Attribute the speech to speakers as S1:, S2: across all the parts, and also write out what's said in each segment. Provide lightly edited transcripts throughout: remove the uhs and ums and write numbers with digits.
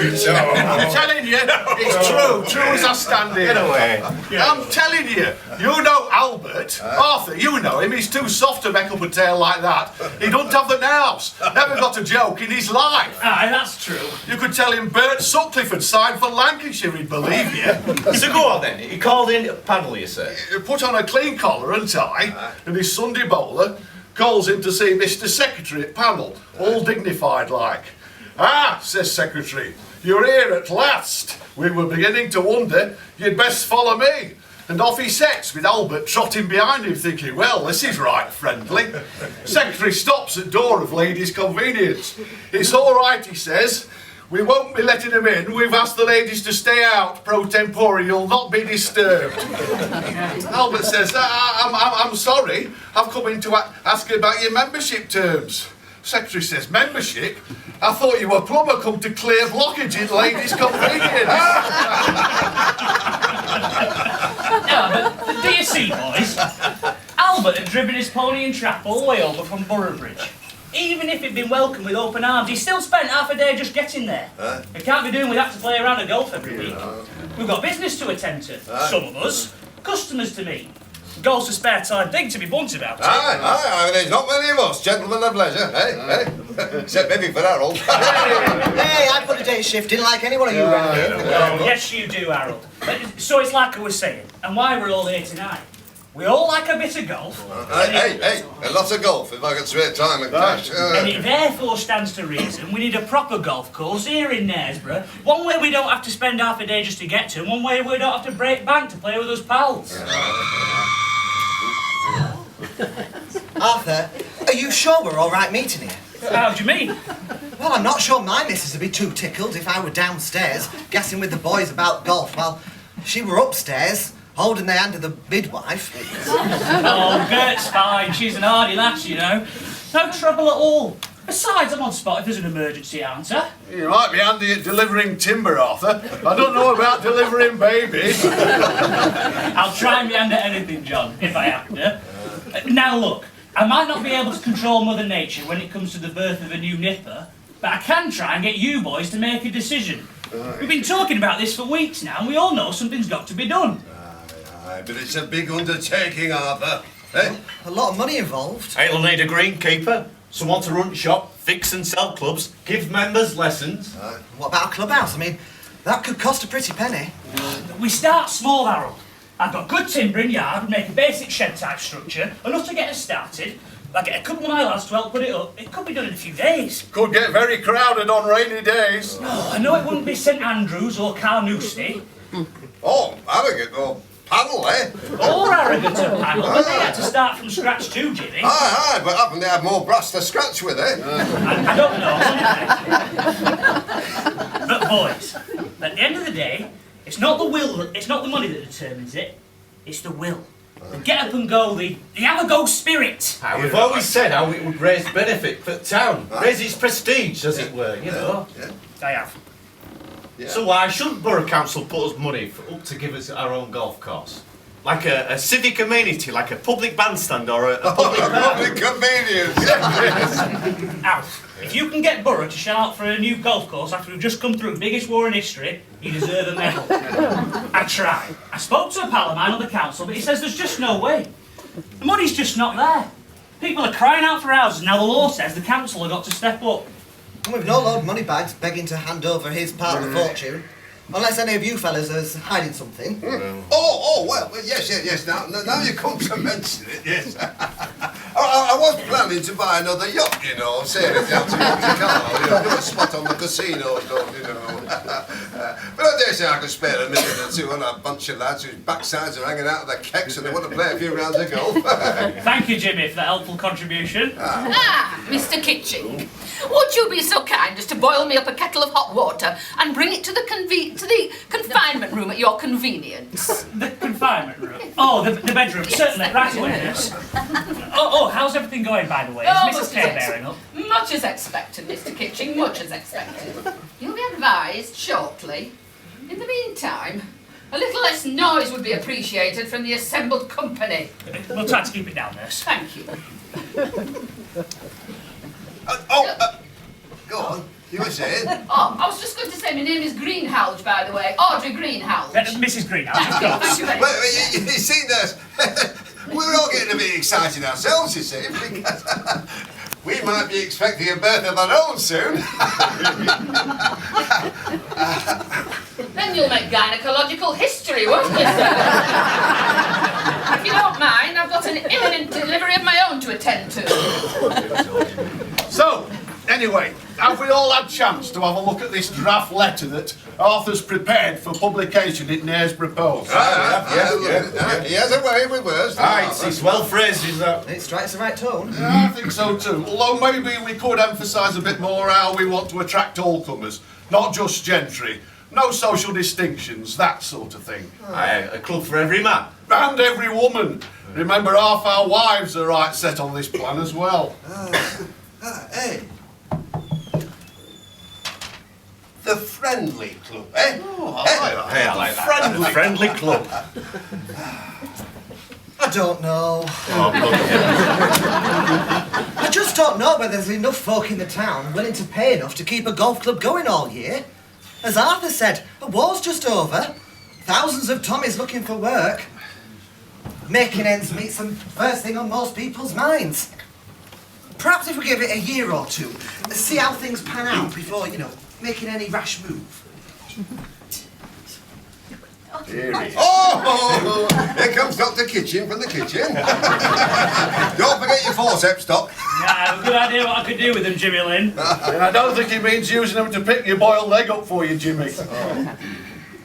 S1: I'm telling you, it's true as I stand here.
S2: Get away.
S1: I'm telling you, you know Albert, Arthur, you know him, he's too soft to make up a tale like that. He don't have the nerves, never got a joke in his life.
S3: Aye, that's true.
S1: You could tell him Bert Sutcliffe had signed for Lancashire, he'd believe you.
S2: So go on then, he called in a panel, you say?
S1: He put on a clean collar and tie, and his Sunday bowler calls him to see Mr. Secretary at panel, all dignified like. Ah, says Secretary, you're here at last. We were beginning to wonder you'd best follow me. And off he sets with Albert trotting behind him thinking, well, this is right friendly. Secretary stops at door of ladies' convenience. It's all right, he says. We won't be letting them in. We've asked the ladies to stay out pro tempore. You'll not be disturbed. Albert says, I'm sorry. I've come in to ask you about your membership terms. Secretary says, membership? I thought you were a plumber come to clear blockage in ladies' convenience.
S3: Yeah, but do you see, boys? Albert had driven his pony and trap all the way over from Boroughbridge. Even if he'd been welcomed with open arms, he still spent half a day just getting there. He can't be doing without to play around at golf every week. We've got business to attend to, some of us, customers to meet. Golf's a spare time thing, to be blunt about it.
S4: Aye, there's not many of us, gentlemen of leisure, except maybe for Harold.
S5: Hey, I put a day's shift in like any one of you around here.
S3: Yes, you do, Harold. So it's like I was saying, and why we're all here tonight. We all like a bit of golf.
S4: Hey, a lot of golf if I can spare time and cash.
S3: And it therefore stands to reason we need a proper golf course here in Knaresborough. One way we don't have to spend half a day just to get to, and one way we don't have to break bank to play with us pals.
S5: Arthur, are you sure we're all right meeting here?
S3: How do you mean?
S5: Well, I'm not sure my missus would be too tickled if I were downstairs gassing with the boys about golf while she were upstairs holding the hand of the midwife.
S3: Oh, Gert's fine. She's an hardy lass, you know. No trouble at all. Besides, I'm on spot if there's an emergency, aren't I?
S1: You might be handy at delivering timber, Arthur. I don't know about delivering babies.
S3: I'll try my hand at anything, John, if I have to. Now look, I might not be able to control Mother Nature when it comes to the birth of a new nipper, but I can try and get you boys to make a decision. We've been talking about this for weeks now, and we all know something's got to be done.
S4: Aye, but it's a big undertaking, Arthur. Eh?
S5: A lot of money involved.
S2: It'll need a greenkeeper, someone to run shop, fix and sell clubs, give members lessons.
S5: What about a clubhouse? I mean, that could cost a pretty penny.
S3: We start small, Harold. I've got good timber in yard, make a basic shed-type structure, enough to get us started. I get a couple of my lads to help put it up. It could be done in a few days.
S1: Could get very crowded on rainy days.
S3: Oh, I know it wouldn't be St Andrews or Carnoustie.
S4: Oh, Harrogate, oh, panel, eh?
S3: Or Harrogate panel, but they had to start from scratch too, Jimmy.
S4: Aye, but happen they have more brass to scratch with, eh?
S3: I don't know. But boys, at the end of the day, it's not the money that determines it, it's the will. The get up and go, the have a go spirit.
S2: We've always said how it would raise benefit for the town, raise its prestige, as it were, you know.
S3: I have.
S4: Yeah.
S2: So why shouldn't Borough Council put us money up to give us our own golf course? Like a civic amenity, like a public bandstand or a public
S4: Public convenience, yes.
S3: Alf, if you can get Borough to shell out for a new golf course after we've just come through the biggest war in history, you deserve a medal. I tried. I spoke to a pal of mine on the council, but he says there's just no way. The money's just not there. People are crying out for houses, now the law says the council have got to step up.
S5: And we've no Lord Moneybags begging to hand over his part of the fortune. Unless any of you fellas is hiding something.
S4: Well, yes, now you come to mention it, yes. I was planning to buy another yacht, you know, sailing down to Monte Carlo, you know, do a spot on the casino stuff, you know. But I dare say I could spare a minute or two on a bunch of lads whose backsides are hanging out of their kecks and they want to play a few rounds of golf.
S3: Thank you, Jimmy, for that helpful contribution.
S6: Mr. Kitching, would you be so kind as to boil me up a kettle of hot water and bring it to the confinement room at your convenience?
S3: The confinement room? Oh, the bedroom, certainly, right away, nurse. Oh, how's everything going, by the way? Is Mrs. K bearing up?
S6: Much as expected, Mr. Kitching, much as expected. You'll be advised shortly. In the meantime, a little less noise would be appreciated from the assembled company.
S3: We'll try to keep it down, nurse.
S6: Thank you.
S4: Go on. You were saying?
S6: Oh, I was just going to say my name is Greenhalgh, by the way. Audrey Greenhalgh.
S3: Mrs. Greenhalgh, of
S6: Thank you,
S3: course.
S6: thank you very
S4: Well,
S6: much.
S4: you see, Nurse, we're all getting a bit excited ourselves, you see, because we might be expecting a birth of our own soon.
S6: Then you'll make gynecological history, won't you, sir? If you don't mind, I've got an imminent delivery of my own to attend to.
S1: So, anyway, have we all had chance to have a look at this draft letter that Arthur's prepared for publication in Knaresborough Post?
S4: He has a way with words.
S2: It's well phrased, is that?
S5: It strikes the right tone.
S1: Yeah, I think so too. Although maybe we could emphasise a bit more how we want to attract all comers, not just gentry. No social distinctions, that sort of thing.
S2: Aye, a club for every man.
S1: And every woman. Remember, half our wives are right set on this plan as well.
S4: Hey. The friendly club, eh?
S2: Hey, I like that. Friendly club.
S5: I don't know.
S2: Oh, bloody hell.
S5: I just don't know whether there's enough folk in the town willing to pay enough to keep a golf club going all year. As Arthur said, the war's just over. Thousands of Tommies looking for work. Making ends meet's the first thing on most people's minds. Perhaps if we give it a year or two, see how things pan out before, making any rash move.
S1: Here he is.
S4: Oh, here comes Dr. Kitching from the kitchen. Don't forget your forceps, Doc.
S3: Yeah, I have a good idea what I could do with them, Jimmy Lynn.
S1: And I don't think he means using them to pick your boiled leg up for you, Jimmy.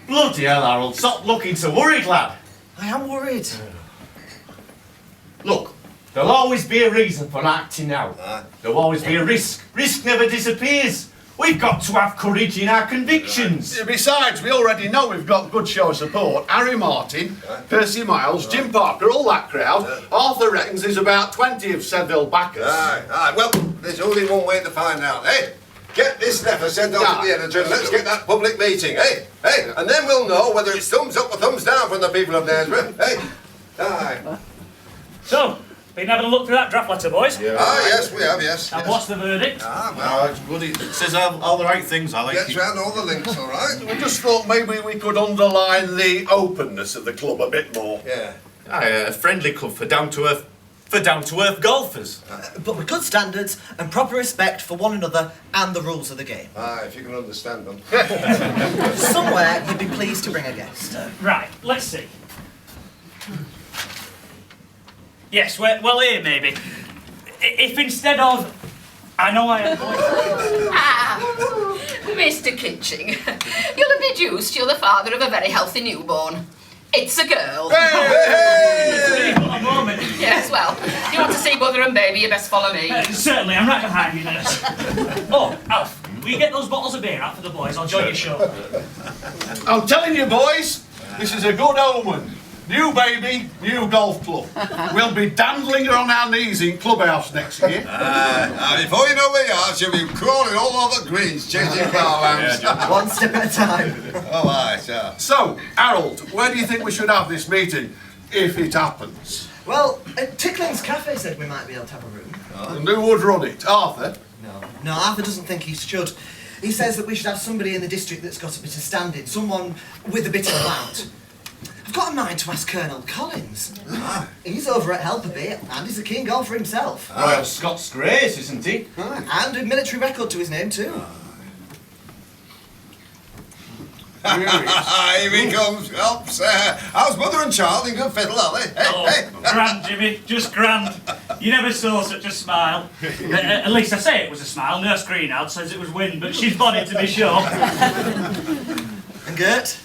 S2: Bloody hell, Harold. Stop looking so worried, lad.
S5: I am worried.
S2: Look, there'll always be a reason for acting out. There'll always be a risk. Risk never disappears. We've got to have courage in our convictions.
S1: Besides, we already know we've got good show of support. Harry Martin, Percy Miles, Jim Parker, all that crowd. Arthur reckons there's about 20 of Seville backers.
S4: Aye. Well, there's only one way to find out, eh? Get this letter sent off to the editor and let's get that public meeting, eh? Hey, and then we'll know whether it's thumbs up or thumbs down from the people of Knaresborough, eh? Aye.
S3: So, been having a look through that draft letter, boys?
S4: Yes, we have, yes.
S3: And what's the verdict?
S2: No, it's bloody. It says all the right things, I like
S4: Gets
S2: it.
S4: round all the links, all right?
S1: I just thought maybe we could underline the openness of the club a bit more.
S4: Yeah.
S2: Aye, a friendly club for down-to-earth golfers.
S5: But with good standards and proper respect for one another and the rules of the game.
S4: Aye, if you can understand them.
S5: Somewhere you'd be pleased to bring a guest.
S3: Right, let's see. Yes, well here maybe. If instead of... I know I am going...
S6: Mr. Kitching, you'll have deduced you're the father of a very healthy newborn. It's a girl.
S3: A moment.
S6: Yes, well, if you want to see mother and baby, you best follow me.
S3: Certainly, I'm right behind you, nurse. Oh, Alf, will you get those bottles of beer out for the boys? I'll join your show.
S1: I'm telling you, boys, this is a good omen. New baby, new golf club. We'll be dandling her on our knees in clubhouse next year.
S4: Before you know where you are, she'll be crawling all over greens, changing car lamps.
S5: One step at a time.
S4: Oh, aye, sure.
S1: So, Harold, where do you think we should have this meeting, if it happens?
S5: Well, Tickling's Cafe said we might be able to have a room.
S1: And who would run it? Arthur?
S5: No, Arthur doesn't think he should. He says that we should have somebody in the district that's got a bit of standing, someone with a bit of clout. I've got a mind to ask Colonel Collins. He's over at Helperby and he's a keen golfer himself.
S2: Well, Scott's Grace, isn't he?
S5: And a military record to his name too.
S4: Here he comes. Helps. How's mother and child in good fiddle, are they? Hey.
S3: Grand, Jimmy, just grand. You never saw such a smile. At least I say it was a smile. Nurse Greenhalgh says it was wind, but she's bonny to be sure.
S5: And Gert?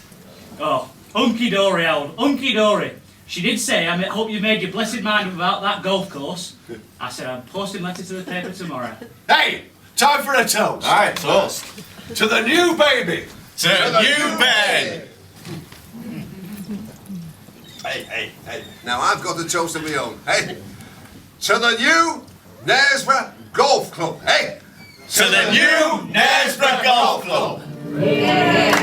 S3: Oh, hunky-dory, Owl, hunky-dory. She did say, I hope you made your blessed mind up about that golf course. I said, I'm posting letters to the paper tomorrow.
S1: Hey, time for a toast.
S2: Aye, toast.
S1: To the new baby.
S2: To you, Ben.
S4: Hey. Now I've got a toast of my own. Hey. To the new Knaresborough Golf Club. Hey.
S2: To the new Knaresborough Golf Club.
S6: Yeah.